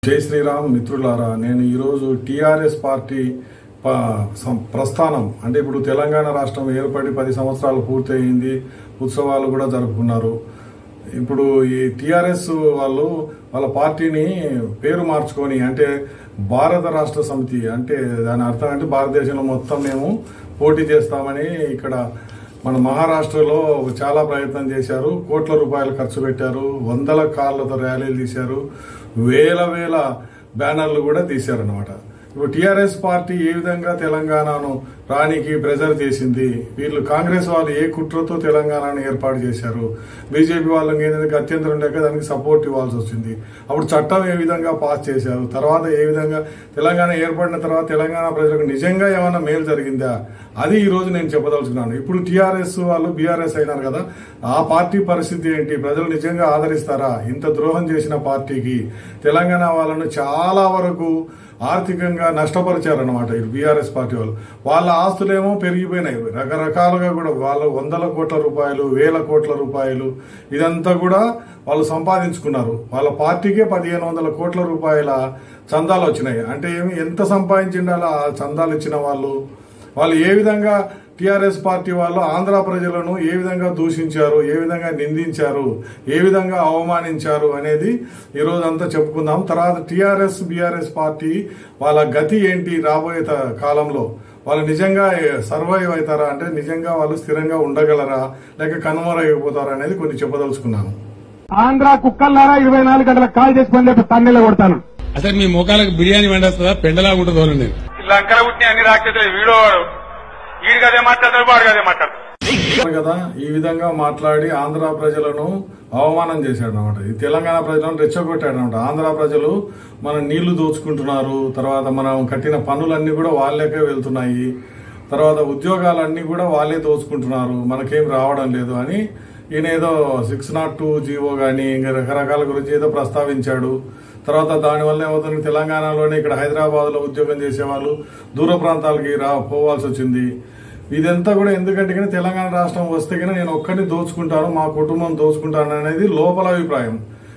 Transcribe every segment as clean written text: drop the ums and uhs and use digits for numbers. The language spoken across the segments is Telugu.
జై శ్రీరామ్ మిత్రులారా, నేను ఈరోజు టీఆర్ఎస్ పార్టీ ప్రస్థానం అంటే ఇప్పుడు తెలంగాణ రాష్ట్రం ఏర్పడి 10 సంవత్సరాలు పూర్తయింది. ఉత్సవాలు కూడా జరుపుకున్నారు. ఇప్పుడు ఈ టీఆర్ఎస్ వాళ్ళు వాళ్ళ పార్టీని పేరు మార్చుకొని అంటే భారత రాష్ట్ర సమితి అంటే దాని అర్థం అంటే భారతదేశంలో మొత్తం మేము పోటీ చేస్తామని ఇక్కడ మన మహారాష్ట్రలో చాలా ప్రయత్నం చేశారు. కోట్ల రూపాయలు ఖర్చు పెట్టారు. వందల కార్లతో ర్యాలీలు తీశారు. వేల బ్యానర్లు కూడా తీశారనమాట. ఇప్పుడు టీఆర్ఎస్ పార్టీ ఏ విధంగా తెలంగాణను రానికి ప్రెజర్ చేసింది, వీళ్ళు కాంగ్రెస్ వాళ్ళు ఏ కుట్రతో తెలంగాణను ఏర్పాటు చేశారు, బీజేపీ వాళ్ళకి ఏంటంటే గత్యంతరం లేక దానికి సపోర్ట్ ఇవ్వాల్సి వచ్చింది. అప్పుడు చట్టం ఏ విధంగా పాస్ చేశారు, తర్వాత ఏ విధంగా తెలంగాణ ఏర్పడిన తర్వాత తెలంగాణ ప్రజలకు నిజంగా ఏమైనా మేలు జరిగిందా, అది ఈ రోజు నేను చెప్పదలుచుకున్నాను. ఇప్పుడు టీఆర్ఎస్ వాళ్ళు బీఆర్ఎస్ అయినారు కదా, ఆ పార్టీ పరిస్థితి ఏంటి, ప్రజలు నిజంగా ఆదరిస్తారా? ఇంత ద్రోహం చేసిన పార్టీకి తెలంగాణ వాళ్ళను చాలా వరకు ఆర్థికంగా నష్టపరిచారనమాట ఈ బీఆర్ఎస్ పార్టీ వాళ్ళు. వాళ్ళ ఆస్తులేమో పెరిగిపోయినాయి రకరకాలుగా కూడా. వాళ్ళు వందల కోట్ల రూపాయలు, వేల కోట్ల రూపాయలు ఇదంతా కూడా వాళ్ళు సంపాదించుకున్నారు. వాళ్ళ పార్టీకే 1500 కోట్ల రూపాయల చందాలు వచ్చినాయి. అంటే ఎంత సంపాదించిండాలో ఆ చందాలు ఇచ్చిన వాళ్ళు ఏ విధంగా టీఆర్ఎస్ పార్టీ వాళ్ళు ఆంధ్ర ప్రజలను ఏ విధంగా దూషించారు, ఏ విధంగా నిందించారు, ఏ విధంగా అవమానించారు అనేది ఈరోజు అంతా చెప్పుకుందాం. తర్వాత టీఆర్ఎస్ బీఆర్ఎస్ పార్టీ వాళ్ళ గతి ఏంటి రాబోయే కాలంలో, వాళ్ళు నిజంగా సర్వైవ్ అవుతారా, అంటే నిజంగా వాళ్ళు స్థిరంగా ఉండగలరా లేక కనుమరైపోతారా అనేది కొన్ని చెప్పదలుచుకున్నాను. ఆంధ్ర కుక్కల్లారా 24 గంటలకు కాల్ చేసి పని చెప్పి తన్నెల కొడతాను. అసలు మీ మోకాలకు బిర్యానీ వండేస్తుందా, పెండలాగా ఉంటుంది నేను లంకల పుట్టిన అన్ని రాక్షసులు వీడోవాడు వీడికదే మాట్లాడతాడు, వాడికదే మాట్లాడతాడు కదా. ఈ విధంగా మాట్లాడి ఆంధ్ర ప్రజలను అవమానం చేశాడు అనమాట. ఈ తెలంగాణ ప్రజలను రెచ్చగొట్టాడు అనమాట. ఆంధ్ర ప్రజలు మన నీళ్లు దోచుకుంటున్నారు, తర్వాత మనం కట్టిన పన్నులన్నీ కూడా వాళ్ళకే వెళ్తున్నాయి, తర్వాత ఉద్యోగాలన్నీ కూడా వాళ్ళే దోచుకుంటున్నారు, మనకేం రావడం లేదు అని ఈయన ఏదో 602 జీవో గాని ఇంకా రకరకాల గురించి ఏదో ప్రస్తావించాడు. తర్వాత దానివల్ల ఏమవుతుంది, తెలంగాణలోనే ఇక్కడ హైదరాబాద్ లో ఉద్యోగం చేసేవాళ్ళు దూర ప్రాంతాలకి పోవాల్సి వచ్చింది. ఇదంతా కూడా ఎందుకంటే తెలంగాణ రాష్ట్రం వస్తే కన్నా నేను ఒక్కడిని దోచుకుంటాను, మా కుటుంబం దోచుకుంటాను అనేది లోపల అభిప్రాయం.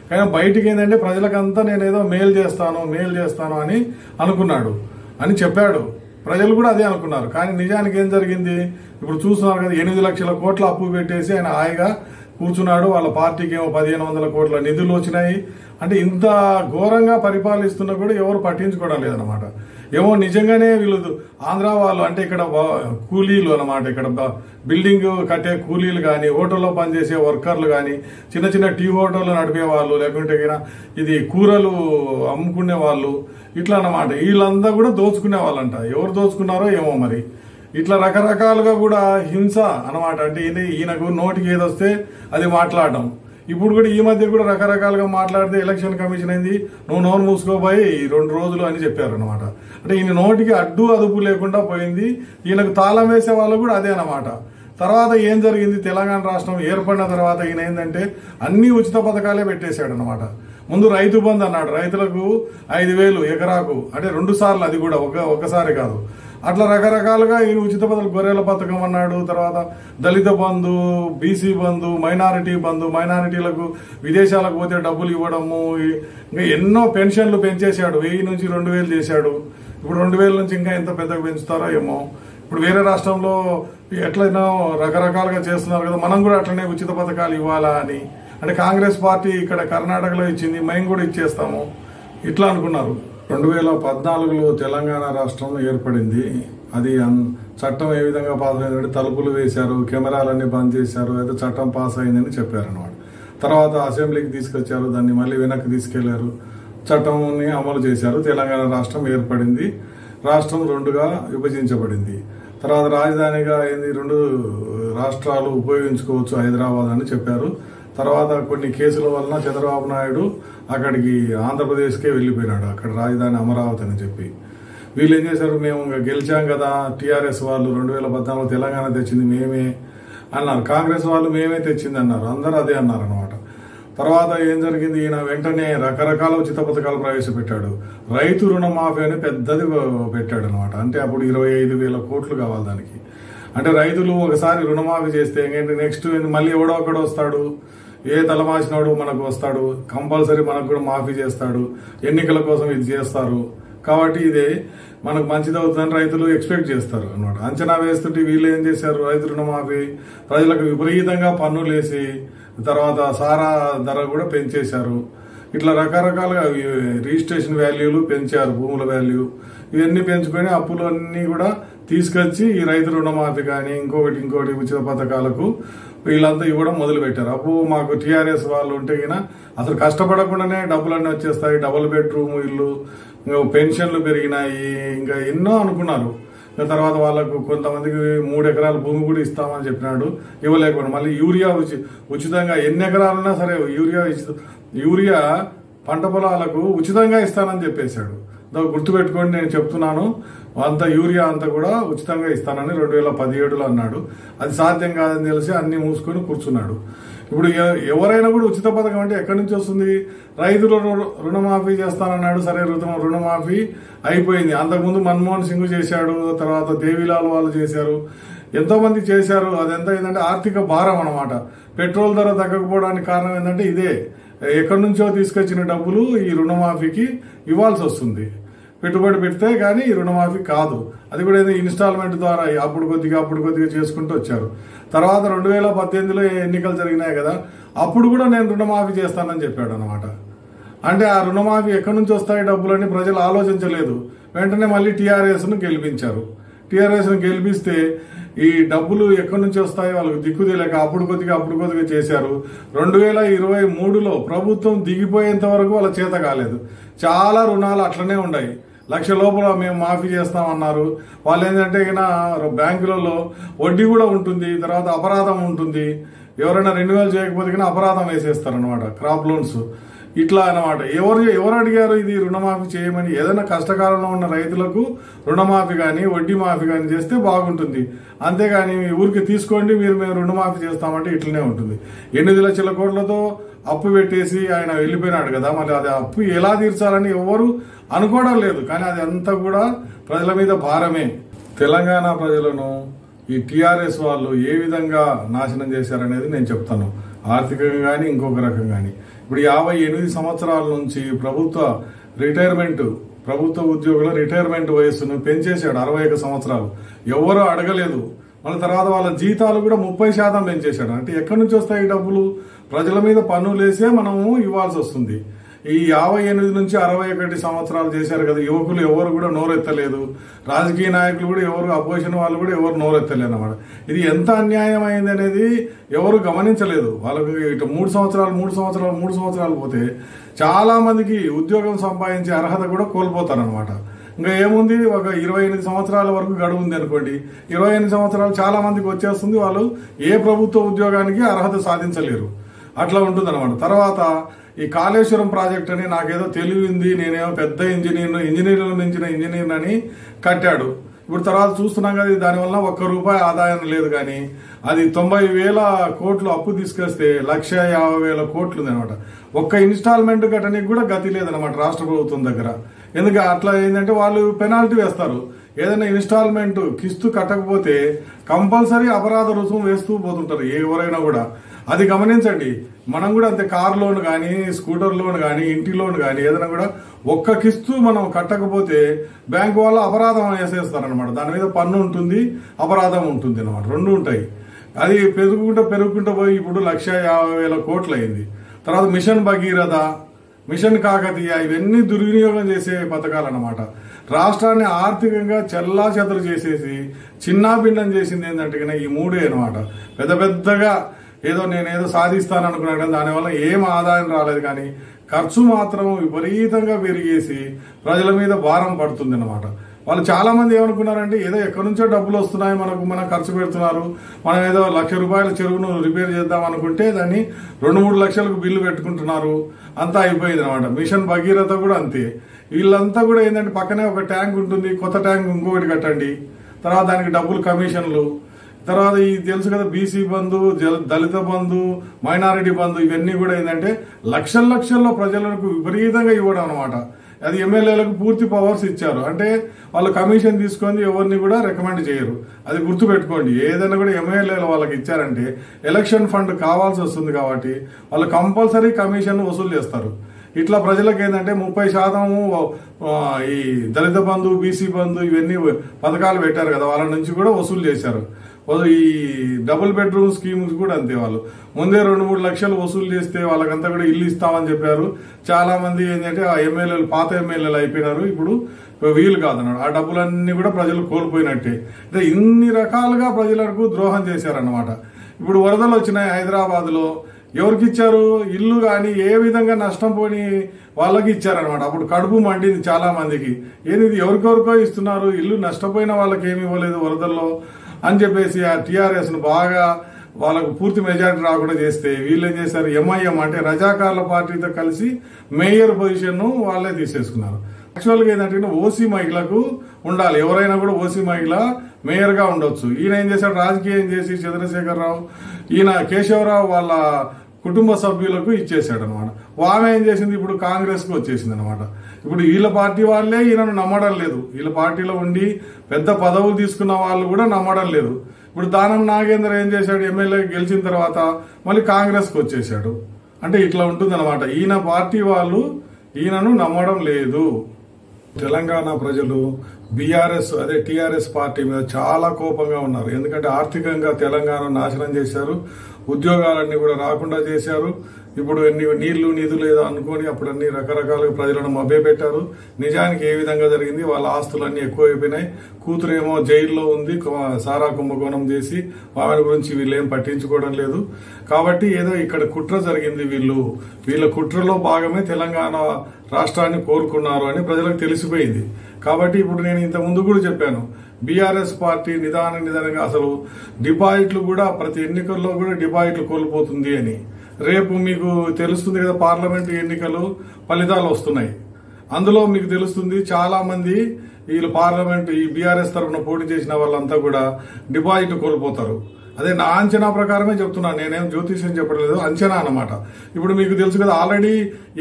కానీ బయటికి ఏంటంటే ప్రజలకంతా నేనేదో మేలు చేస్తాను అని అనుకున్నాడు అని చెప్పాడు. ప్రజలు కూడా అదే అనుకున్నారు. కానీ నిజానికి ఏం జరిగింది ఇప్పుడు చూస్తున్నారు కదా, 8 లక్షల కోట్ల అప్పు పెట్టేసి ఆయన హాయిగా కూర్చున్నాడు. వాళ్ళ పార్టీకి ఏమో 1500 కోట్ల నిధులు వచ్చినాయి. అంటే ఇంత ఘోరంగా పరిపాలిస్తున్నా కూడా ఎవరు పట్టించుకోవడం లేదనమాట. ఏమో నిజంగానే వీళ్ళు ఆంధ్ర వాళ్ళు అంటే ఇక్కడ కూలీలు అనమాట, ఇక్కడ బిల్డింగ్ కట్టే కూలీలు కానీ, హోటల్లో పనిచేసే వర్కర్లు కానీ, చిన్న టీ హోటళ్లు నడిపే వాళ్ళు, లేకుంటే ఇది కూరలు అమ్ముకునే వాళ్ళు, ఇట్లా అన్నమాట. వీళ్ళంతా కూడా దోచుకునే వాళ్ళంట. ఎవరు దోచుకున్నారో ఏమో మరి. ఇట్లా రకరకాలుగా కూడా హింస అనమాట. అంటే ఈయనకు నోటికి ఏదొస్తే అది మాట్లాడడం. ఇప్పుడు కూడా ఈ మధ్య కూడా రకరకాలుగా మాట్లాడితే ఎలక్షన్ కమిషన్ అయింది, నువ్వు నోరు మూసుకోపోయి 2 రోజులు అని చెప్పారు అనమాట. అంటే ఈయన నోటికి అడ్డు అదుపు లేకుండా పోయింది. ఈయనకు తాళం వేసే వాళ్ళు కూడా అదే అనమాట. తర్వాత ఏం జరిగింది, తెలంగాణ రాష్ట్రం ఏర్పడిన తర్వాత ఈయన ఏంటంటే అన్ని ఉచిత పథకాలే పెట్టేశాడు అనమాట. ముందు రైతు బంధు అన్నాడు, రైతులకు 5,000 ఎకరాకు, అంటే 2 సార్లు, అది కూడా ఒకసారి కాదు. అట్లా రకరకాలుగా ఈయన ఉచిత పథకాలు, గొర్రెల పథకం అన్నాడు. తర్వాత దళిత బంధు, బీసీ బంధు, మైనారిటీ బంధు, మైనారిటీలకు విదేశాలకు పోతే డబ్బులు ఇవ్వడము, ఇంకా ఎన్నో పెన్షన్లు పెంచేశాడు. 1000 నుంచి 2000 చేశాడు. ఇప్పుడు 2000 నుంచి ఇంకా ఎంత పెద్దగా పెంచుతారో ఏమో. ఇప్పుడు వేరే రాష్ట్రంలో ఎట్లయినా రకరకాలుగా చేస్తున్నారు కదా, మనం కూడా అట్లనే ఉచిత పథకాలు ఇవ్వాలా అని. అంటే కాంగ్రెస్ పార్టీ ఇక్కడ కర్ణాటకలో ఇచ్చింది, మేము కూడా ఇచ్చేస్తాము ఇట్లా అనుకున్నారు. 2014లో తెలంగాణ రాష్ట్రం ఏర్పడింది. అది చట్టం ఏ విధంగా పాస్ అయిందంటే తలుపులు వేశారు, కెమెరాలన్నీ బంద్ చేశారు, అయితే చట్టం పాస్ అయిందని చెప్పారన్నమాట. తర్వాత అసెంబ్లీకి తీసుకొచ్చారు, దాన్ని మళ్ళీ వెనక్కి తీసుకెళ్లారు, చట్టంని అమలు చేశారు. తెలంగాణ రాష్ట్రం ఏర్పడింది. రాష్ట్రం 2గా విభజించబడింది. తర్వాత రాజధానిగా అయింది, 2 రాష్ట్రాలు ఉపయోగించుకోవచ్చు హైదరాబాద్ అని చెప్పారు. తర్వాత కొన్ని కేసుల వలన చంద్రబాబు నాయుడు అక్కడికి ఆంధ్రప్రదేశ్కే వెళ్లిపోయినాడు, అక్కడ రాజధాని అమరావతి అని చెప్పి. వీళ్ళు ఏం చేశారు, మేము గెలిచాం కదా, టీఆర్ఎస్ వాళ్ళు 2014 తెలంగాణ తెచ్చింది మేమే అన్నారు, కాంగ్రెస్ వాళ్ళు మేమే తెచ్చింది అన్నారు, అందరూ అదే అన్నారు అనమాట. తర్వాత ఏం జరిగింది, ఈయన వెంటనే రకరకాల ఉచిత పథకాలు ప్రవేశపెట్టాడు. రైతు రుణమాఫీ అని పెద్దది పెట్టాడు అనమాట. అంటే అప్పుడు 25,000 కోట్లు కావాలి దానికి. అంటే రైతులు ఒకసారి రుణమాఫీ చేస్తే ఏంటంటే నెక్స్ట్ మళ్ళీ ఎవడో ఒకడు వస్తాడు, ఏ తలమాసినాడు మనకు వస్తాడు, కంపల్సరీ మనకు కూడా మాఫీ చేస్తాడు, ఎన్నికల కోసం ఇది చేస్తారు కాబట్టి ఇదే మనకు మంచిదవుతుందని రైతులు ఎక్స్పెక్ట్ చేస్తారు అన్నమాట. అంచనా వేస్తుంటే వీళ్ళు ఏం చేశారు, రైతు రుణమాఫీ ప్రజలకు విపరీతంగా పన్నులు వేసి తర్వాత సారా ధర కూడా పెంచేశారు. ఇట్లా రకరకాలుగా రిజిస్ట్రేషన్ వాల్యూలు పెంచారు, భూముల వాల్యూ ఇవన్నీ పెంచుకొని అప్పులు అన్ని కూడా తీసుకొచ్చి ఈ రైతు రుణమాఫీ కానీ ఇంకోటి ఉచిత పథకాలకు వీళ్ళంతా ఇవ్వడం మొదలు పెట్టారు. అప్పు మాకు టీఆర్ఎస్ వాళ్ళు ఉంటే గినా అసలు కష్టపడకుండానే డబ్బులన్నీ వచ్చేస్తాయి, డబుల్ బెడ్రూమ్ ఇల్లు, పెన్షన్లు పెరిగినాయి, ఇంకా ఎన్నో అనుకున్నారు. తర్వాత వాళ్ళకు కొంతమందికి 3 ఎకరాల భూమి కూడా ఇస్తామని చెప్పినాడు, ఇవ్వలేకపోయినా మళ్ళీ యూరియా ఉచితంగా ఎన్ని ఎకరాలున్నా సరే యూరియా పంట పొలాలకు ఉచితంగా ఇస్తానని చెప్పేశాడు. గుర్తుపెట్టుకోండి, నేను చెప్తున్నాను, అంత యూరియా అంతా కూడా ఉచితంగా ఇస్తానని 2017లో అన్నాడు. అది సాధ్యం కాదని తెలిసి అన్ని మూసుకొని కూర్చున్నాడు. ఇప్పుడు ఎవరైనా కూడా ఉచిత పథకం అంటే ఎక్కడి నుంచి వస్తుంది? రైతులు రుణమాఫీ చేస్తానన్నాడు, సరే రుణమాఫీ అయిపోయింది. అంతకుముందు మన్మోహన్ సింగ్ చేశాడు, తర్వాత దేవిలాల్ వాళ్ళు చేశారు, ఎంతో మంది చేశారు. అదెంత ఏంటంటే ఆర్థిక భారం అన్నమాట. పెట్రోల్ ధర తగ్గకపోవడానికి కారణం ఏంటంటే ఇదే, ఎక్కడి నుంచో తీసుకొచ్చిన డబ్బులు ఈ రుణమాఫీకి ఇవ్వాల్సి వస్తుంది. పెట్టుబడి పెడితే కానీ ఈ రుణమాఫీ కాదు. అది కూడా ఏదో ఇన్స్టాల్మెంట్ ద్వారా అప్పుడు కొద్దిగా చేసుకుంటూ వచ్చారు. తర్వాత 2018లో ఎన్నికలు జరిగినాయి కదా, అప్పుడు కూడా నేను రుణమాఫీ చేస్తానని చెప్పాడు అనమాట. అంటే ఆ రుణమాఫీ ఎక్కడి నుంచి వస్తాయి డబ్బులని ప్రజలు ఆలోచించలేదు. వెంటనే మళ్ళీ టీఆర్ఎస్ను గెలిపించారు. టీఆర్ఎస్ను గెలిపిస్తే ఈ డబ్బులు ఎక్కడి నుంచి వస్తాయో వాళ్ళకి దిక్కు తెలియక అప్పుడు కొద్దిగా చేశారు. 2023లో ప్రభుత్వం దిగిపోయేంత వరకు వాళ్ళ చేత కాలేదు. చాలా రుణాలు అట్లనే ఉన్నాయి. 1,00,000 లోపల మేము మాఫీ చేస్తామన్నారు. వాళ్ళు ఏంటంటే బ్యాంకులలో వడ్డీ కూడా ఉంటుంది, తర్వాత అపరాధం ఉంటుంది. ఎవరైనా రెన్యువల్ చేయకపోతే అపరాధం వేసేస్తారనమాట, క్రాప్ లోన్స్ ఇట్లా అనమాట. ఎవరు అడిగారు ఇది రుణమాఫీ చేయమని? ఏదైనా కష్టకాలంలో ఉన్న రైతులకు రుణమాఫీ కానీ వడ్డీ మాఫీ కానీ చేస్తే బాగుంటుంది. అంతేగాని ఊరికి తీసుకోండి మేము రుణమాఫీ చేస్తామంటే ఇట్లనే ఉంటుంది. 8 లక్షల కోట్లతో అప్పు పెట్టేసి ఆయన వెళ్ళిపోయినాడు కదా, మళ్ళీ అది అప్పు ఎలా తీర్చాలని ఎవరు అనుకోవడం లేదు. కానీ అది అంతా కూడా ప్రజల మీద భారమే. తెలంగాణ ప్రజలను ఈ టీఆర్ఎస్ వాళ్ళు ఏ విధంగా నాశనం చేశారనేది నేను చెప్తాను, ఆర్థికంగా కానీ ఇంకొక రకం కానీ. ఇప్పుడు 58 సంవత్సరాల నుంచి ప్రభుత్వ ఉద్యోగుల రిటైర్మెంట్ వయస్సును పెంచేశాడు 61 సంవత్సరాలు. ఎవరు అడగలేదు. మళ్ళీ తర్వాత వాళ్ళ జీతాలు కూడా 30% పెంచేశాడు. అంటే ఎక్కడి నుంచి వస్తాయి ఈ డబ్బులు? ప్రజల మీద పన్నులేసే మనము ఇవ్వాల్సి వస్తుంది. ఈ 58 నుంచి 61 సంవత్సరాలు చేశారు కదా, యువకులు ఎవరు కూడా నోరెత్తలేదు. రాజకీయ నాయకులు కూడా ఎవరు, అపోజిషన్ వాళ్ళు కూడా ఎవరు నోరెత్తలేదు అన్నమాట. ఇది ఎంత అన్యాయం అయింది అనేది ఎవరు గమనించలేదు. వాళ్ళకి ఇటు 3 సంవత్సరాలు పోతే చాలా మందికి ఉద్యోగం సంపాదించే అర్హత కూడా కోల్పోతారనమాట. ఇంకా ఏముంది, ఒక 28 సంవత్సరాల వరకు గడువు ఉంది అనుకోండి. 28 సంవత్సరాలు చాలా మందికి వచ్చేస్తుంది. వాళ్ళు ఏ ప్రభుత్వ ఉద్యోగానికి అర్హత సాధించలేరు. అట్లా ఉంటుంది అనమాట. తర్వాత ఈ కాళేశ్వరం ప్రాజెక్ట్ అని నాకేదో తెలివింది, నేనేమో పెద్ద ఇంజనీర్ల మించిన ఇంజనీర్ అని కట్టాడు. ఇప్పుడు తర్వాత చూస్తున్నాం కదా, దానివల్ల ₹1 ఆదాయం లేదు. కానీ అది 90,000 కోట్లు అప్పు తీసుకొస్తే 1,50,000 కోట్లు ఉంది అనమాట. ఒక్క ఇన్స్టాల్మెంట్ కట్టడానికి కూడా గతి లేదనమాట రాష్ట్ర ప్రభుత్వం దగ్గర. ఎందుకంటే అట్లా ఏంటంటే వాళ్ళు పెనాల్టీ వేస్తారు. ఏదైనా ఇన్స్టాల్మెంట్ కిస్తు కట్టకపోతే కంపల్సరీ అపరాధ రుసుము వేస్తూ పోతుంటారు ఎవరైనా కూడా. అది గమనించండి. మనం కూడా అంతే, కార్ లోన్ కానీ, స్కూటర్ లోన్ కానీ, ఇంటి లోన్ కానీ ఏదైనా కూడా ఒక్క కిస్తు మనం కట్టకపోతే బ్యాంకు వాళ్ళు అపరాధం వేసేస్తారనమాట. దాని మీద పన్ను ఉంటుంది, అపరాధం ఉంటుంది అనమాట, రెండు ఉంటాయి. అది పెరుగుకుంటూ పోయి ఇప్పుడు 1,50,000 కోట్లు అయింది. తర్వాత మిషన్ భగీరథ, మిషన్ కాకతీయ ఇవన్నీ దుర్వినియోగం చేసే పథకాలు అన్నమాట. రాష్ట్రాన్ని ఆర్థికంగా చెల్లాచెదరు చేసేసి చిన్నాభిన్నం చేసింది ఏంటంటే ఈ మూడే అనమాట. పెద్దగా నేనేదో సాధిస్తాననుకున్నాను కానీ దానివల్ల ఏం ఆదాయం రాలేదు. కానీ ఖర్చు మాత్రం విపరీతంగా పెరిగేసి ప్రజల మీద భారం పడుతుంది అనమాట. వాళ్ళు చాలా మంది ఏమనుకున్నారంటే ఏదో ఎక్కడి నుంచో డబ్బులు వస్తున్నాయి మనం ఖర్చు పెడుతున్నారు, మనం ఏదో ₹1,00,000 చెరువును రిపేర్ చేద్దాం అనుకుంటే దాన్ని 2-3 లక్షలకు బిల్లు పెట్టుకుంటున్నారు. అంతా అయిపోయింది అనమాట. మిషన్ భగీరథ కూడా అంతే. వీళ్ళంతా కూడా ఏంటంటే పక్కనే ఒక ట్యాంక్ ఉంటుంది, కొత్త ట్యాంక్ ఇంకొకటి కట్టండి, తర్వాత దానికి డబ్బులు కమిషన్లు, తర్వాత ఈ తెలుసు కదా బీసీ బంధు, దళిత బంధు, మైనారిటీ బంధు, ఇవన్నీ కూడా ఏంటంటే లక్షల్లో ప్రజలకు విపరీతంగా ఇవ్వడం అనమాట. అది ఎమ్మెల్యేలకు పూర్తి పవర్స్ ఇచ్చారు. అంటే వాళ్ళు కమిషన్ తీసుకొని ఎవరిని కూడా రికమెండ్ చేయరు. అది గుర్తుపెట్టుకోండి. ఏదైనా కూడా ఎమ్మెల్యేలు వాళ్ళకి ఇచ్చారంటే ఎలక్షన్ ఫండ్ కావాల్సి వస్తుంది కాబట్టి వాళ్ళు కంపల్సరీ కమిషన్ వసూలు చేస్తారు. ఇట్లా ప్రజలకు ఏంటంటే 30% ఈ దళిత బంధు, బీసీ బంధు ఇవన్నీ పథకాలు పెట్టారు కదా, వాళ్ళ నుంచి కూడా వసూలు చేశారు. ఈ డబుల్ బెడ్రూమ్ స్కీమ్స్ కూడా అంతే. వాళ్ళు ముందే 2-3 లక్షలు వసూలు చేస్తే వాళ్ళకంతా కూడా ఇల్లు ఇస్తామని చెప్పారు. చాలా మంది ఏంటంటే ఆ ఎమ్మెల్యేలు పాత ఎమ్మెల్యేలు అయిపోయినారు. ఇప్పుడు వీలు కాదన్నాడు. ఆ డబ్బులన్నీ కూడా ప్రజలు కోల్పోయినట్టే. అంటే ఇన్ని రకాలుగా ప్రజలకు ద్రోహం చేశారన్నమాట. ఇప్పుడు వరదలు వచ్చినాయి హైదరాబాద్ లో, ఎవరికి ఇచ్చారు? ఇల్లు కానీ ఏ విధంగా నష్టం పోని వాళ్ళకి ఇచ్చారనమాట. అప్పుడు కడుపు మండింది చాలా మందికి. ఏది ఎవరికెవరికో ఇస్తున్నారు, ఇల్లు నష్టపోయిన వాళ్ళకి ఏమి ఇవ్వలేదు వరదల్లో అని చెప్పేసి ఆ టీఆర్ఎస్ ను బాగా వాళ్ళకు పూర్తి మెజారిటీ రాకుండా చేస్తే వీళ్ళు ఏం చేశారు? ఎంఐఎం అంటే రజాకార్ల పార్టీతో కలిసి మేయర్ పొజిషన్ ను వాళ్ళే తీసేసుకున్నారు. యాక్చువల్ గా ఏంటంటే ఓసీ మహిళకు ఉండాలి, ఎవరైనా కూడా ఓసీ మహిళ మేయర్ గా ఉండొచ్చు. ఈయన ఏం చేశాడు? రాజకీయం చేసి చంద్రశేఖరరావు, ఈయన కేశవరావు వాళ్ళ కుటుంబ సభ్యులకు ఇచ్చేసాడు అనమాట. ఆమె ఏం చేసింది? ఇప్పుడు కాంగ్రెస్ కు వచ్చేసింది అనమాట. ఇప్పుడు వీళ్ళ పార్టీ వాళ్ళే ఈయనను నమ్మడం లేదు. వీళ్ళ పార్టీలో ఉండి పెద్ద పదవులు తీసుకున్న వాళ్ళు కూడా నమ్మడం లేదు. ఇప్పుడు దానం నాగేంద్ర ఏం చేశాడు? ఎమ్మెల్యే గెలిచిన తర్వాత మళ్ళీ కాంగ్రెస్ కు వచ్చేసాడు. అంటే ఇట్లా ఉంటుంది అనమాట. ఈయన పార్టీ వాళ్ళు ఈయనను నమ్మడం లేదు. తెలంగాణ ప్రజలు బీఆర్ఎస్ అదే టీఆర్ఎస్ పార్టీ మీద చాలా కోపంగా ఉన్నారు. ఎందుకంటే ఆర్థికంగా తెలంగాణ నాశనం చేశారు, ఉద్యోగాలన్నీ కూడా రాకుండా చేశారు. ఇప్పుడు నీళ్లు నిధులు ఏదో అనుకుని అప్పుడు అన్ని రకరకాలుగా ప్రజలను మభ్యపెట్టారు. నిజానికి ఏ విధంగా జరిగింది? వాళ్ళ ఆస్తులన్నీ ఎక్కువైపోయినాయి. కూతురేమో జైల్లో ఉంది, సారా కుంభకోణం చేసి. ఆమె గురించి వీళ్ళు ఏం పట్టించుకోవడం లేదు. కాబట్టి ఏదో ఇక్కడ కుట్ర జరిగింది. వీళ్ళ కుట్రలో భాగమే తెలంగాణ రాష్ట్రాన్ని కోరుకున్నారు అని ప్రజలకు తెలిసిపోయింది. కాబట్టి ఇప్పుడు నేను ఇంత ముందు కూడా చెప్పాను, బీఆర్ఎస్ పార్టీ నిదానంగా అసలు డిపాజిట్లు కూడా ప్రతి ఎన్నికల్లో కూడా డిపాజిట్లు కోల్పోతుంది అని. రేపు మీకు తెలుస్తుంది కదా, పార్లమెంటు ఎన్నికలు ఫలితాలు వస్తున్నాయి. అందులో మీకు తెలుస్తుంది చాలా మంది వీళ్ళు పార్లమెంట్ ఈ బీఆర్ఎస్ తరఫున పోటీ చేసిన వాళ్ళంతా కూడా డిపాజిట్ కోల్పోతారు. అదే నా అంచనా ప్రకారమే చెప్తున్నాను, నేనేం జ్యోతిష్యం చెప్పలేదు, అంచనా అన్నమాట. ఇప్పుడు మీకు తెలుసు కదా, ఆల్రెడీ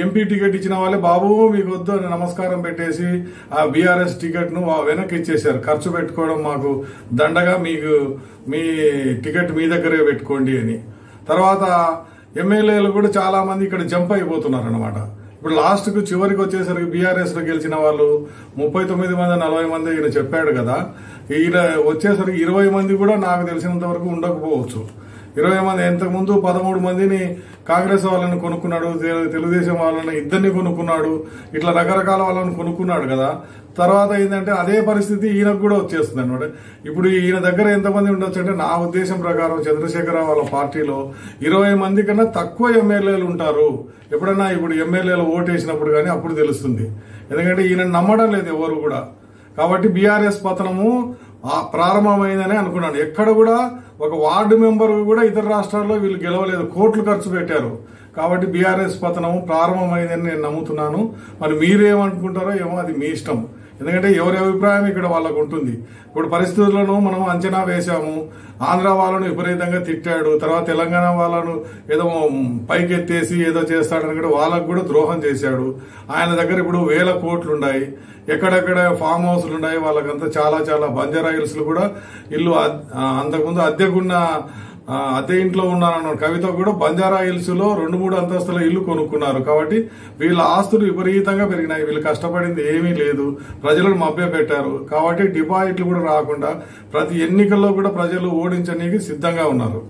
ఎంపీ టికెట్ ఇచ్చిన వాళ్ళే బాబు మీకు వద్దు అని నమస్కారం పెట్టేసి ఆ బీఆర్ఎస్ టికెట్ ను వెనక్కి ఇచ్చేశారు. ఖర్చు పెట్టుకోవడం మాకు దండగా, మీకు మీ టికెట్ మీ దగ్గరే పెట్టుకోండి అని. తర్వాత ఎమ్మెల్యేలు కూడా చాలా మంది ఇక్కడ జంప్ అయిపోతున్నారు అనమాట. ఇప్పుడు లాస్ట్ కు చివరికి వచ్చేసరికి బీఆర్ఎస్ లో గెలిచిన వాళ్ళు 39 మంది 40 మంది ఈయన చెప్పాడు కదా, ఈయన వచ్చేసరికి 20 మంది కూడా నాకు తెలిసినంత వరకు ఉండకపోవచ్చు. 20 మంది, ఇంతకుముందు 13 మందిని కాంగ్రెస్ వాళ్ళని కొనుక్కున్నాడు, తెలుగుదేశం వాళ్ళని ఇద్దరిని కొనుక్కున్నాడు, ఇట్లా రకరకాల వాళ్ళని కొనుక్కున్నాడు కదా. తర్వాత ఏంటంటే అదే పరిస్థితి ఈయనకు కూడా వచ్చేస్తుంది అనమాట. ఇప్పుడు ఈయన దగ్గర ఎంతమంది ఉండొచ్చు అంటే నా ఉద్దేశం ప్రకారం చంద్రశేఖరరావు వాళ్ళ పార్టీలో 20 మంది కన్నా తక్కువ ఎమ్మెల్యేలు ఉంటారు. ఎప్పుడన్నా ఇప్పుడు ఎమ్మెల్యేలు ఓటేసినప్పుడు కానీ అప్పుడు తెలుస్తుంది. ఎందుకంటే ఈయన నమ్మడం లేదు ఎవరు కూడా. కాబట్టి బీఆర్ఎస్ పతనము ప్రారంభమైందని అనుకున్నాను. ఎక్కడ కూడా ఒక వార్డు మెంబర్ కూడా ఇతర రాష్ట్రాల్లో వీళ్ళు గెలవలేదు, కోట్లు ఖర్చు పెట్టారు. కాబట్టి బీఆర్ఎస్ పతనము ప్రారంభమైందని నేను నమ్ముతున్నాను. మరి మీరేమనుకుంటారో ఏమో, అది మీ ఇష్టం. ఎందుకంటే ఎవరి అభిప్రాయం ఇక్కడ వాళ్ళకు ఉంటుంది. ఇప్పుడు పరిస్థితులను మనం అంచనా వేశాము. ఆంధ్ర వాళ్ళను విపరీతంగా తిట్టాడు, తర్వాత తెలంగాణ వాళ్ళను ఏదో పైకెత్తేసి ఏదో చేస్తాడని కూడా వాళ్ళకు కూడా ద్రోహం చేశాడు. ఆయన దగ్గర ఇప్పుడు 1000 కోట్లు ఉన్నాయి, ఎక్కడెక్కడ ఫామ్ హౌస్లు ఉన్నాయి, వాళ్ళకంతా చాలా చాలా బంజారా హిల్స్ లో కూడా ఇల్లు అంతకుముందు అద్దె ఇంట్లో ఉన్నారన్న కవిత కూడా బంజారా హిల్స్ లో 2-3 అంతస్తుల ఇల్లు కొనుక్కున్నారు. కాబట్టి వీళ్ళ ఆస్తులు విపరీతంగా పెరిగినాయి. వీళ్ళు కష్టపడింది ఏమీ లేదు, ప్రజలను మభ్య పెట్టారు. కాబట్టి డిపాజిట్లు కూడా రాకుండా ప్రతి ఎన్నికల్లో కూడా ప్రజలు ఓడించడానికి సిద్ధంగా ఉన్నారు.